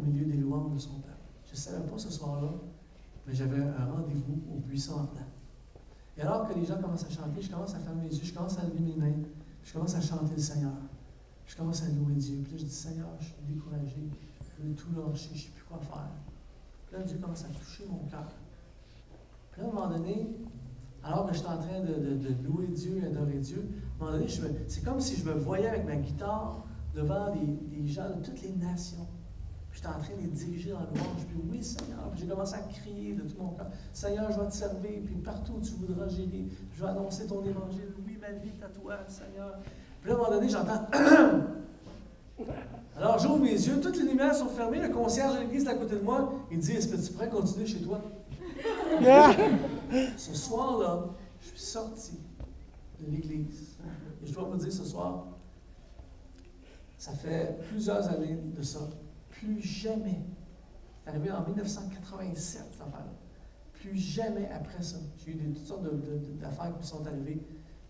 milieu des louanges de son peuple. Je ne savais pas ce soir-là, mais j'avais un rendez-vous au buisson ardent. Et alors que les gens commencent à chanter, je commence à fermer les yeux, je commence à lever mes mains, je commence à chanter le Seigneur. Je commence à louer Dieu. Puis là, je dis, Seigneur, je suis découragé, je veux tout lâcher, je ne sais plus quoi faire. Puis là, Dieu commence à toucher mon cœur. Puis là, à un moment donné, alors que je suis en train de louer Dieu et d'adorer Dieu, à un moment donné, c'est comme si je me voyais avec ma guitare devant des gens de toutes les nations. Puis j'étais en train de les diriger dans le louange. Puis oui, Seigneur. Puis j'ai commencé à crier de tout mon cœur. Seigneur, je vais te servir. Puis partout où tu voudras, je vais annoncer ton évangile. Oui, ma vie est à toi, Seigneur. Puis là, à un moment donné, j'entends. Alors, j'ouvre mes yeux. Toutes les lumières sont fermées. Le concierge de l'église est à côté de moi. Il dit, est-ce que tu pourrais continuer chez toi? Ce soir-là, je suis sorti de l'église. Et je dois vous dire ce soir, ça fait plusieurs années de ça. Plus jamais, c'est arrivé en 1987, cette affaire-là. Plus jamais après ça, j'ai eu toutes sortes d'affaires qui me sont arrivées,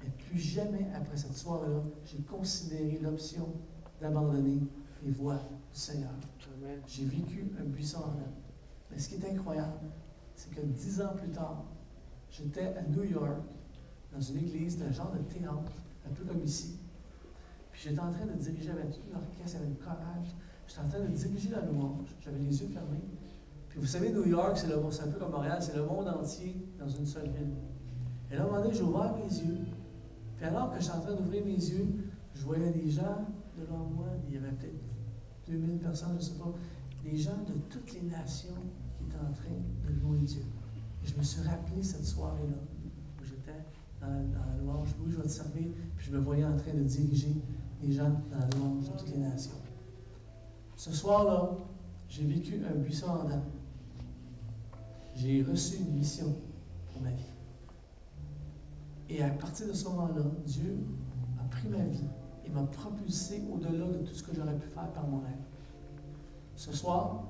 mais plus jamais après cette soirée-là, j'ai considéré l'option d'abandonner les voies du Seigneur. J'ai vécu un buisson ardent. Mais ce qui est incroyable, c'est que 10 ans plus tard, j'étais à New York, dans une église d'un genre de théâtre, un peu comme ici. Puis j'étais en train de diriger avec tout l'orchestre, avec le chorale. J'étais en train de diriger la louange. J'avais les yeux fermés. Puis vous savez, New York, c'est un peu comme Montréal, c'est le monde entier dans une seule ville. Et là, à un moment donné, j'ai ouvert mes yeux. Puis alors que j'étais en train d'ouvrir mes yeux, je voyais des gens devant moi. Il y avait peut-être 2000 personnes, je ne sais pas. Des gens de toutes les nations qui étaient en train de louer Dieu. Et je me suis rappelé cette soirée-là, où j'étais dans la louange. Oui, je vais te servir. Puis je me voyais en train de diriger les gens dans la louange de toutes les nations. Ce soir-là, j'ai vécu un buisson ardent. J'ai reçu une mission pour ma vie. Et à partir de ce moment-là, Dieu a pris ma vie et m'a propulsé au-delà de tout ce que j'aurais pu faire par moi-même. Ce soir,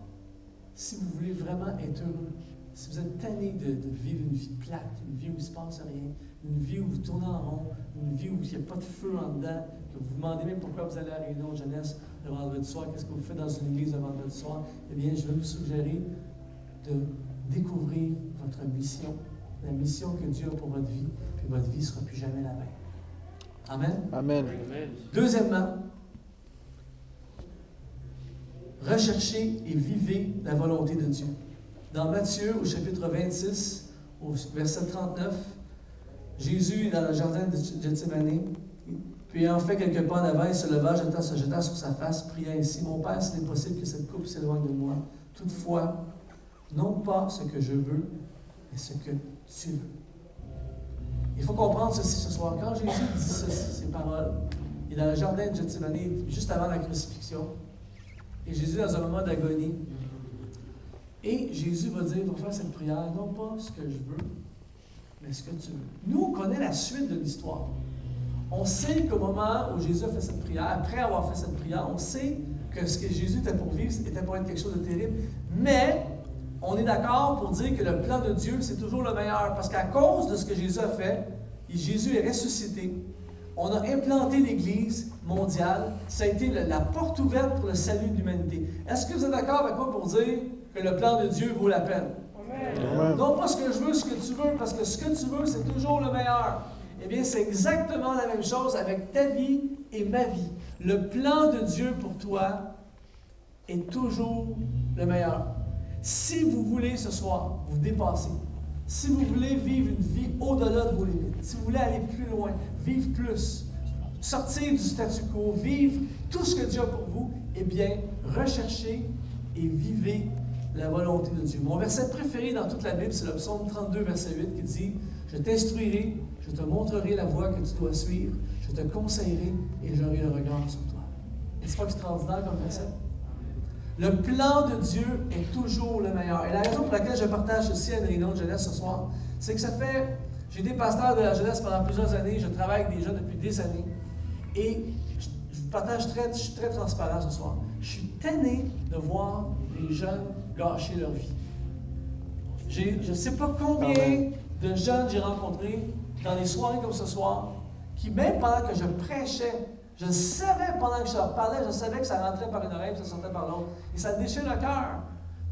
si vous voulez vraiment être heureux, si vous êtes tanné de vivre une vie plate, une vie où il ne se passe rien, une vie où vous tournez en rond, une vie où il n'y a pas de feu en dedans, que vous vous demandez même pourquoi vous allez à la réunion de jeunesse le vendredi soir, qu'est-ce que vous faites dans une église le vendredi soir, eh bien, je vais vous suggérer de découvrir votre mission, la mission que Dieu a pour votre vie, puis votre vie ne sera plus jamais la même. Amen? Amen. Deuxièmement, recherchez et vivez la volonté de Dieu. Dans Matthieu, au chapitre 26, au verset 39, Jésus est dans le jardin de Gethsémani, puis ayant fait quelques pas en avant, il se leva, se jeta sur sa face, pria ainsi, « Mon Père, s'il est possible que cette coupe s'éloigne de moi. Toutefois, non pas ce que je veux, mais ce que tu veux. » Il faut comprendre ceci ce soir. Quand Jésus dit ces paroles, il est dans le jardin de Gethsémani, juste avant la crucifixion, et Jésus est dans un moment d'agonie. Et Jésus va dire, pour faire cette prière, non pas ce que je veux, mais ce que tu veux. Nous, on connaît la suite de l'histoire. On sait qu'au moment où Jésus a fait cette prière, après avoir fait cette prière, on sait que ce que Jésus était pour vivre, était pour être quelque chose de terrible. Mais, on est d'accord pour dire que le plan de Dieu, c'est toujours le meilleur. Parce qu'à cause de ce que Jésus a fait, Jésus est ressuscité. On a implanté l'Église mondiale. Ça a été la porte ouverte pour le salut de l'humanité. Est-ce que vous êtes d'accord avec moi pour dire que le plan de Dieu vaut la peine? Amen. Non pas ce que je veux, ce que tu veux, parce que ce que tu veux, c'est toujours le meilleur. Eh bien, c'est exactement la même chose avec ta vie et ma vie. Le plan de Dieu pour toi est toujours le meilleur. Si vous voulez ce soir vous dépasser, si vous voulez vivre une vie au-delà de vos limites, si vous voulez aller plus loin, vivre plus, sortir du statu quo, vivre tout ce que Dieu a pour vous, eh bien, recherchez et vivez la volonté de Dieu. Mon verset préféré dans toute la Bible, c'est le psaume 32, verset 8, qui dit « Je t'instruirai, je te montrerai la voie que tu dois suivre, je te conseillerai et j'aurai le regard sur toi. » N'est-ce pas extraordinaire comme verset? Le plan de Dieu est toujours le meilleur. Et la raison pour laquelle je partage ceci à une réunion de jeunesse ce soir, c'est que ça fait... J'ai été pasteur de la jeunesse pendant plusieurs années, je travaille avec des jeunes depuis des années, et je vous partage je suis très transparent ce soir. Je suis tanné de voir les jeunes gâcher leur vie. Je ne sais pas combien de jeunes j'ai rencontrés dans des soirées comme ce soir, qui même pendant que je prêchais, Je le savais pendant que je leur parlais, je savais que ça rentrait par une oreille et ça sortait par l'autre. Et ça déchire le cœur.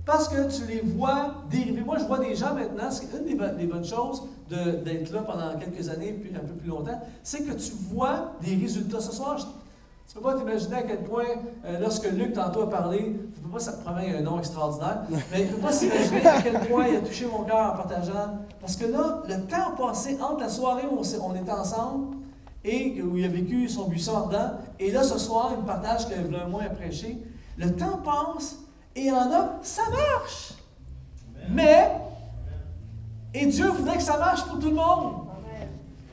Parce que tu les vois dériver. Moi, je vois des gens maintenant, c'est une des bonnes choses d'être là pendant quelques années, puis un peu plus longtemps, c'est que tu vois des résultats. Ce soir, tu ne peux pas t'imaginer à quel point, lorsque Luc tantôt a parlé, tu ne peux pas, ça te promet un nom extraordinaire, mais tu ne peux pas s'imaginer à quel point il a touché mon cœur en partageant. Parce que là, le temps passé entre la soirée où on était ensemble et où il a vécu son buisson ardent, et là, ce soir, il me partage qu'il y a un mois à prêcher. Le temps passe. Et il y en a, ça marche. Mais, et Dieu voudrait que ça marche pour tout le monde.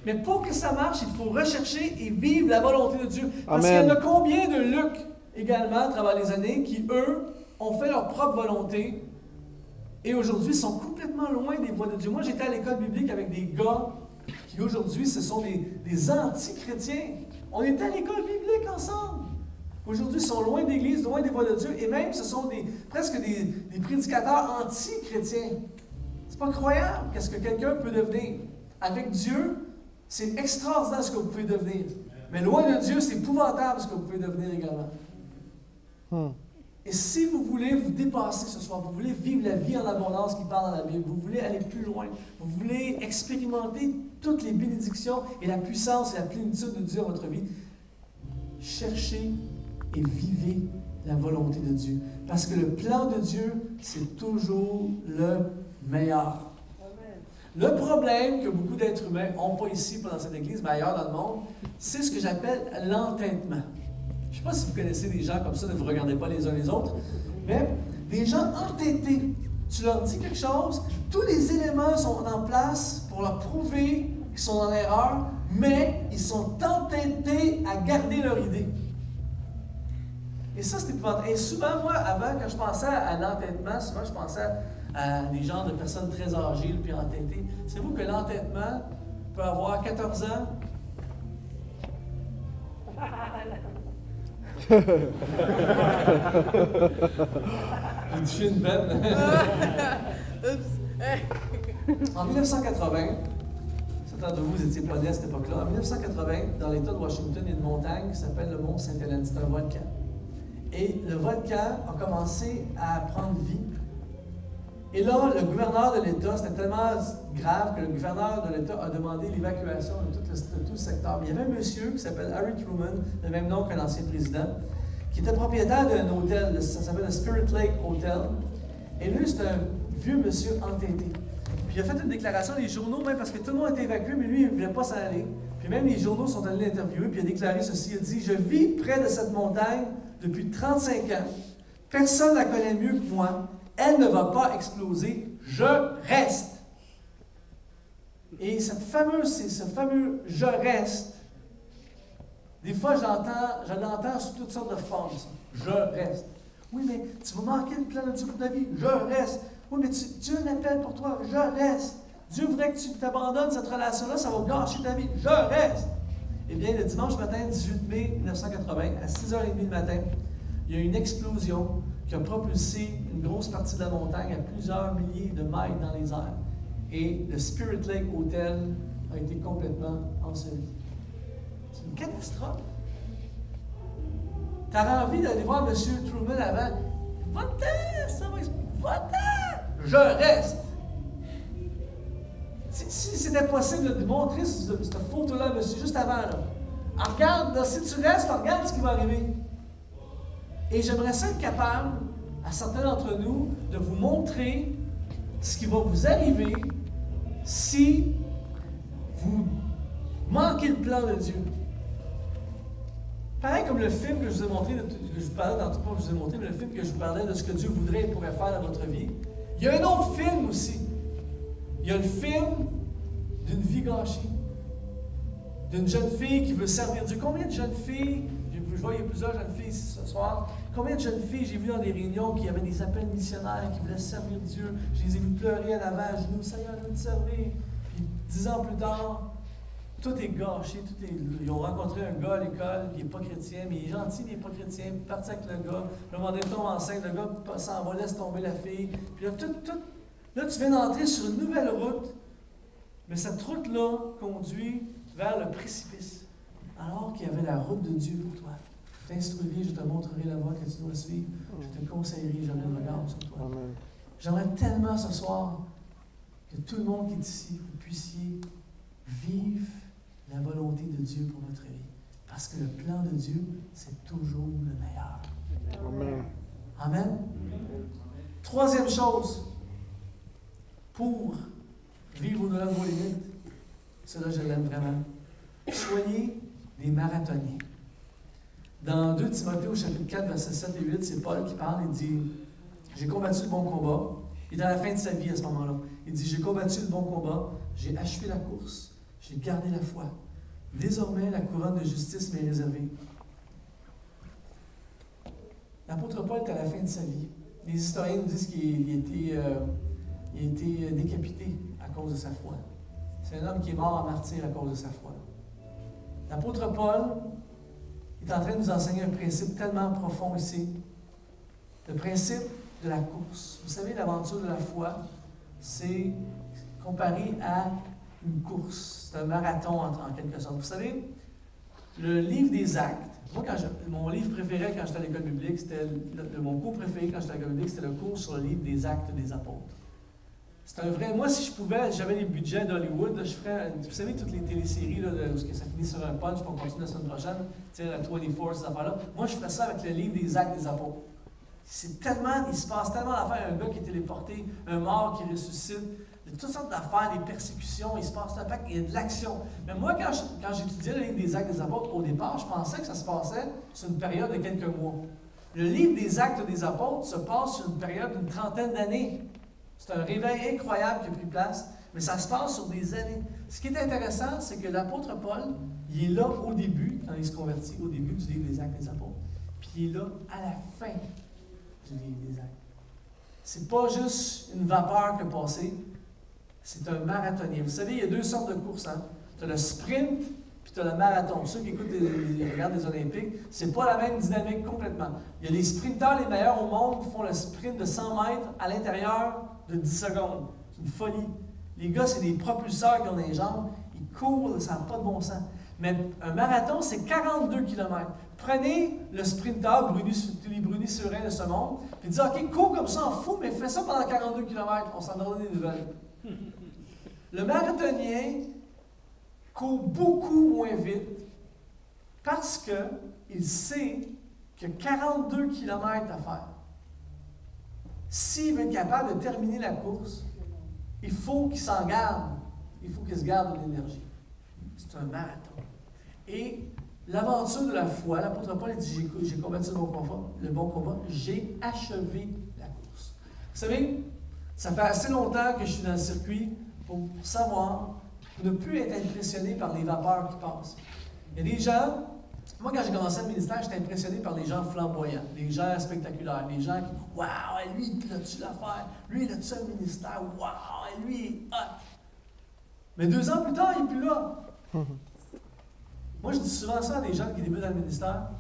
Mais pour que ça marche, il faut rechercher et vivre la volonté de Dieu. Parce qu'il y en a combien de Luc également, à travers les années, qui, eux, ont fait leur propre volonté et aujourd'hui sont complètement loin des voies de Dieu. Moi, j'étais à l'école biblique avec des gars qui, aujourd'hui, ce sont des anti-chrétiens. On était à l'école biblique ensemble. Aujourd'hui, ils sont loin d'Église, loin des voies de Dieu, et même ce sont presque des prédicateurs anti-chrétiens. C'est pas croyable qu'est-ce que quelqu'un peut devenir. Avec Dieu, c'est extraordinaire ce que vous pouvez devenir. Mais loin de Dieu, c'est épouvantable ce que vous pouvez devenir également. Et si vous voulez vous dépasser ce soir, vous voulez vivre la vie en abondance qui parle dans la Bible, vous voulez aller plus loin, vous voulez expérimenter toutes les bénédictions et la puissance et la plénitude de Dieu dans votre vie, cherchez et vivez la volonté de Dieu. Parce que le plan de Dieu, c'est toujours le meilleur. Amen. Le problème que beaucoup d'êtres humains n'ont pas ici, pas dans cette église, mais ailleurs dans le monde, c'est ce que j'appelle l'entêtement. Je ne sais pas si vous connaissez des gens comme ça, ne vous regardez pas les uns les autres, mais des gens entêtés. Tu leur dis quelque chose, tous les éléments sont en place pour leur prouver qu'ils sont en erreur, mais ils sont entêtés à garder leur idée. Et ça, c'est épouvantable. Et souvent, moi, avant, quand je pensais à l'entêtement, souvent, je pensais à des genres de personnes très âgées, puis entêtées. Savez-vous que l'entêtement peut avoir 14 ans? J'ai touché une veine. En 1980, certains de vous étiez pas nés à cette époque-là, en 1980, dans l'État de Washington, il y a une montagne qui s'appelle le Mont Sainte-Hélène. C'est un volcan. Et le volcan a commencé à prendre vie. Et là, le gouverneur de l'État, c'était tellement grave que le gouverneur de l'État a demandé l'évacuation de tout le secteur. Mais il y avait un monsieur qui s'appelle Harry Truman, le même nom que l'ancien président, qui était propriétaire d'un hôtel, ça s'appelle le Spirit Lake Hotel. Et lui, c'est un vieux monsieur entêté. Puis il a fait une déclaration dans les journaux, même parce que tout le monde était évacué, mais lui, il ne voulait pas s'en aller. Puis même les journaux sont allés l'interviewer, puis il a déclaré ceci, il a dit « Je vis près de cette montagne depuis 35 ans. Personne ne la connaît mieux que moi. Elle ne va pas exploser. Je reste. » Et ce fameux « je reste », des fois, je l'entends sous toutes sortes de formes. Je reste. Oui, mais tu vas manquer le plan de Dieu pour ta vie. Je reste. Oui, mais Dieu a un appel pour toi. Je reste. Dieu voudrait que tu t'abandonnes cette relation-là, ça va gâcher ta vie. Je reste. Eh bien, le dimanche matin, 18 mai 1980, à 6h30 du matin, il y a une explosion qui a propulsé une grosse partie de la montagne à plusieurs milliers de mètres dans les airs. Et le Spirit Lake Hotel a été complètement enseveli. C'est une catastrophe. Tu as envie d'aller voir M. Truman avant. Va-t'en, ça va exploser. Va-t'en! Je reste. Si c'était possible de montrer cette photo-là, monsieur, juste avant, là. Regarde, là, si tu restes, regarde ce qui va arriver. Et j'aimerais ça être capable, à certains d'entre nous, de vous montrer ce qui va vous arriver si vous manquez le plan de Dieu. Pareil comme le film que je vous ai montré, que je vous parlais dans tout pas que je vous ai montré, mais le film que je vous parlais de ce que Dieu voudrait et pourrait faire dans votre vie. Il y a un autre film aussi. Il y a le film d'une vie gâchée, d'une jeune fille qui veut servir Dieu. Combien de jeunes filles, je vois il y a plusieurs jeunes filles ici ce soir, combien de jeunes filles j'ai vu dans des réunions qui avaient des appels missionnaires, qui voulaient servir Dieu. Je les ai vues pleurer en avant, à genoux, Seigneur, je veux te servir. Puis 10 ans plus tard, tout est gâché, ils ont rencontré un gars à l'école qui n'est pas chrétien, mais il est gentil, mais il n'est pas chrétien, puis parti avec le gars, le moment donné, il tombe enceinte, le gars s'en va, laisse tomber la fille. Puis là, là, tu viens d'entrer sur une nouvelle route, mais cette route-là conduit vers le précipice. alors qu'il y avait la route de Dieu pour toi. Je t'instruirai, je te montrerai la voie que tu dois suivre. Je te conseillerai, je le regarde sur toi. Amen. J'aimerais tellement ce soir que tout le monde qui est ici, vous puissiez vivre la volonté de Dieu pour votre vie. Parce que le plan de Dieu, c'est toujours le meilleur. Amen. Amen. Troisième chose, pour vivre au-delà de vos limites, cela je l'aime vraiment. Soyez des marathoniens. Dans 2 Timothée au chapitre 4, versets 7 et 8, c'est Paul qui parle, il dit « J'ai combattu le bon combat ». Il est à la fin de sa vie à ce moment-là. Il dit « J'ai combattu le bon combat, j'ai achevé la course, j'ai gardé la foi. Désormais, la couronne de justice m'est réservée. » L'apôtre Paul est à la fin de sa vie. Les historiens nous disent qu'il a été décapité à cause de sa foi. C'est un homme qui est mort en martyr à cause de sa foi. L'apôtre Paul est en train de nous enseigner un principe tellement profond ici. Le principe de la course. Vous savez, l'aventure de la foi, c'est comparé à une course. C'est un marathon en quelque sorte. Vous savez, le livre des Actes, moi, mon livre préféré quand j'étais à l'école biblique, mon cours préféré quand j'étais à l'école biblique, c'était le cours sur le livre des Actes des Apôtres. C'est un vrai. Moi, si je pouvais, j'avais les budgets d'Hollywood, je ferais. Vous savez, toutes les téléséries là, où ça finit sur un punch, puis on continue la semaine prochaine, tu sais, la 24, ces affaires-là. Moi, je ferais ça avec le livre des Actes des Apôtres. C'est tellement, il se passe tellement d'affaires. Un gars qui est téléporté, un mort qui ressuscite, toutes sortes d'affaires, des persécutions, il se passe un pack, il y a de l'action. Mais moi, quand j'étudiais le livre des Actes des Apôtres, au départ, je pensais que ça se passait sur une période de quelques mois. Le livre des Actes des Apôtres se passe sur une période d'une trentaine d'années. C'est un réveil incroyable qui a pris place, mais ça se passe sur des années. Ce qui est intéressant, c'est que l'apôtre Paul, il est là au début, quand il se convertit, au début du livre des Actes des Apôtres, puis il est là à la fin du livre des Actes. C'est pas juste une vapeur qui a passé, c'est un marathonien. Vous savez, il y a deux sortes de courses. Hein? Tu as le sprint, puis tu as le marathon. Ceux qui écoutent regardent les Olympiques, c'est pas la même dynamique complètement. Il y a les sprinteurs les meilleurs au monde qui font le sprint de 100 mètres à l'intérieur de 10 secondes. C'est une folie. Les gars, c'est des propulseurs qui ont des jambes. Ils courent, ça n'a pas de bon sens. Mais un marathon, c'est 42 km. Prenez le sprinteur, les Bruni Surin de ce monde, puis dites, OK, cours comme ça, en fou, mais fais ça pendant 42 km. On s'en donne des nouvelles. Le marathonien court beaucoup moins vite parce qu'il sait qu'il y a 42 km à faire. S'il veut être capable de terminer la course, il faut qu'il s'en garde. Il faut qu'il se garde de l'énergie. C'est un marathon. Et l'aventure de la foi, l'apôtre Paul dit, j'ai combattu le bon combat, j'ai achevé la course. Vous savez, ça fait assez longtemps que je suis dans le circuit pour savoir, pour ne plus être impressionné par les vapeurs qui passent. Il y a des gens, moi quand j'ai commencé le ministère, j'étais impressionné par les gens flamboyants, les gens spectaculaires, les gens qui disent « Waouh, lui, il a-tu l'affaire? Lui, il a-tu un ministère? Waouh, lui, il est hot! » Mais 2 ans plus tard, il n'est plus là. Moi, je dis souvent ça à des gens qui débutent dans le ministère.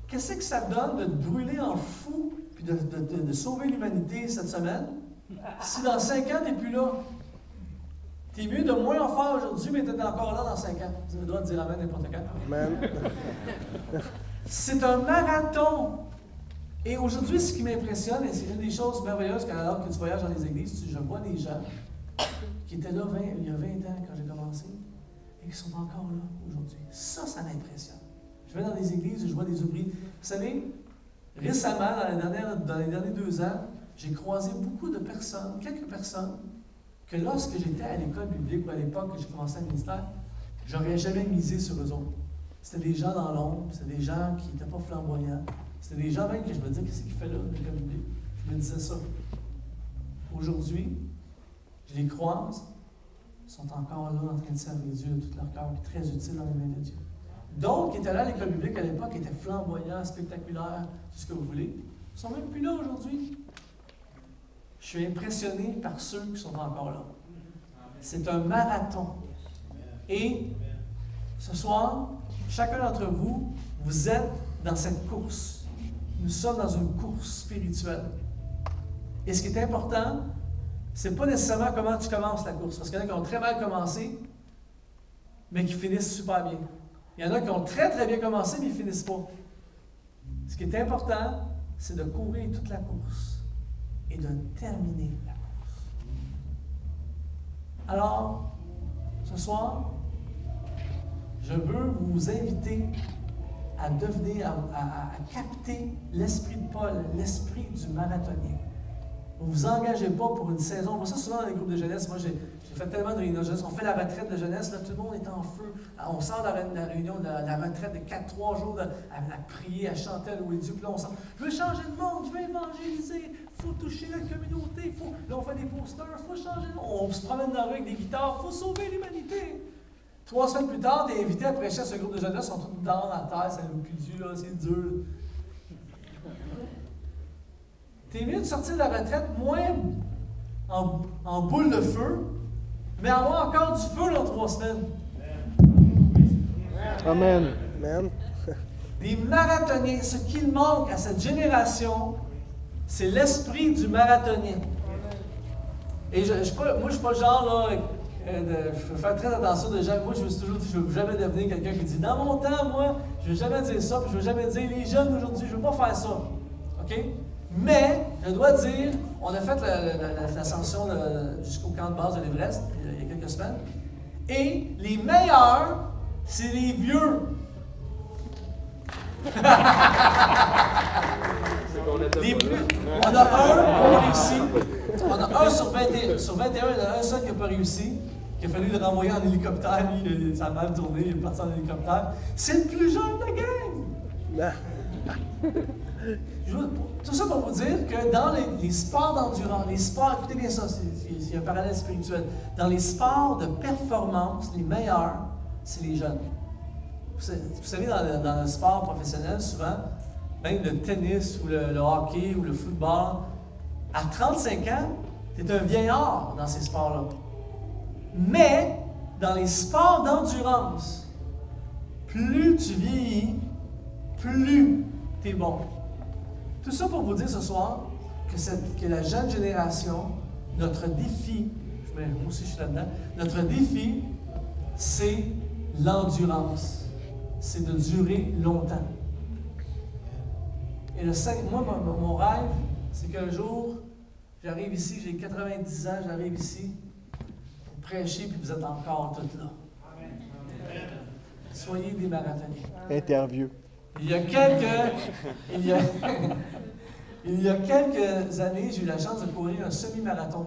Qu'est-ce que ça donne de te brûler en fou puis de sauver l'humanité cette semaine si dans 5 ans, tu n'es plus là? T'es mieux de moins en faire aujourd'hui, mais tu es encore là dans 5 ans. Vous avez le droit de dire amen n'importe quand. Amen. C'est un marathon. Et aujourd'hui, ce qui m'impressionne, et c'est une des choses merveilleuses, alors que tu voyages dans les églises, je vois des gens qui étaient là il y a 20 ans quand j'ai commencé, et qui sont encore là aujourd'hui. Ça m'impressionne. Je vais dans des églises, je vois des ouvriers. Vous savez, récemment, dans les derniers 2 ans, j'ai croisé beaucoup de personnes, quelques personnes, que lorsque j'étais à l'école biblique ou à l'époque que j'ai commencé le ministère, j'aurais jamais misé sur eux autres. C'était des gens dans l'ombre, c'était des gens qui n'étaient pas flamboyants. C'était des gens même que je me disais, qu'est-ce qu'il fait là, l'école biblique? Je me disais ça. Aujourd'hui, je les croise, ils sont encore là en train de servir Dieu de tout leur cœur, très utiles dans les mains de Dieu. D'autres qui étaient là à l'école biblique à l'époque, étaient flamboyants, spectaculaires, tout ce que vous voulez, ils ne sont même plus là aujourd'hui. Je suis impressionné par ceux qui sont encore là. C'est un marathon. Et ce soir, chacun d'entre vous, vous êtes dans cette course. Nous sommes dans une course spirituelle. Et ce qui est important, c'est pas nécessairement comment tu commences la course. Parce qu'il y en a qui ont très mal commencé, mais qui finissent super bien. Il y en a qui ont très très bien commencé, mais ils ne finissent pas. Ce qui est important, c'est de courir toute la course et de terminer la course. Alors, ce soir, je veux vous inviter à devenir, à capter l'esprit de Paul, l'esprit du marathonien. Vous ne vous engagez pas pour une saison. On voit ça souvent dans les groupes de jeunesse. Moi, j'ai fait tellement de réunions de jeunesse. On fait la retraite de jeunesse, là, tout le monde est en feu. On sort de la réunion de la retraite de 4-3 jours à prier, à chanter, à louer Dieu. Puis là, on sort. Je veux changer le monde, je veux évangéliser, il faut toucher la communauté. Là, on fait des posters, il faut changer le monde. On se promène dans la rue avec des guitares, il faut sauver l'humanité. 3 semaines plus tard, tu es invité à prêcher à ce groupe de jeunesse, ils sont tous dans la terre, ça nous pue Dieu, là, c'est dur. T'es mieux de sortir de la retraite moins en boule de feu, mais avoir encore du feu dans 3 semaines. Amen. Amen. Les marathoniens, ce qu'il manque à cette génération, c'est l'esprit du marathonien. Et moi, je ne suis pas le genre, là, il faut faire très attention de gens. Moi, je me suis toujours dit, je ne veux jamais devenir quelqu'un qui dit, dans mon temps, moi, je ne veux jamais dire ça, puis je ne veux jamais dire, les jeunes aujourd'hui, je ne veux pas faire ça. OK? Mais, je dois dire, on a fait l'ascension jusqu'au camp de base de l'Everest, il y a quelques semaines, et les meilleurs, c'est les vieux. Les plus, on a un qui a réussi. On a un sur 21. Sur 21, il y en a un seul qui n'a pas réussi. Qui a fallu le renvoyer en hélicoptère. Lui, ça a mal tourné, il est parti en hélicoptère. C'est le plus jeune de la gang. Tout ça pour vous dire que dans les sports d'endurance, les sports, écoutez bien ça, c'est un parallèle spirituel. Dans les sports de performance, les meilleurs, c'est les jeunes. Vous savez, dans le sport professionnel, souvent, même le tennis ou le hockey ou le football, à 35 ans, tu es un vieillard dans ces sports-là. Mais, dans les sports d'endurance, plus tu vieillis, plus tu es bon. Tout ça pour vous dire ce soir que la jeune génération, notre défi, moi aussi je suis là-dedans, notre défi, c'est l'endurance. C'est de durer longtemps. Et moi, mon rêve, c'est qu'un jour, j'arrive ici, j'ai 90 ans, j'arrive ici, pour prêcher, puis vous êtes encore toutes là. Soyez des marathoniens. Interview. Il y a quelques années, j'ai eu la chance de courir un semi-marathon.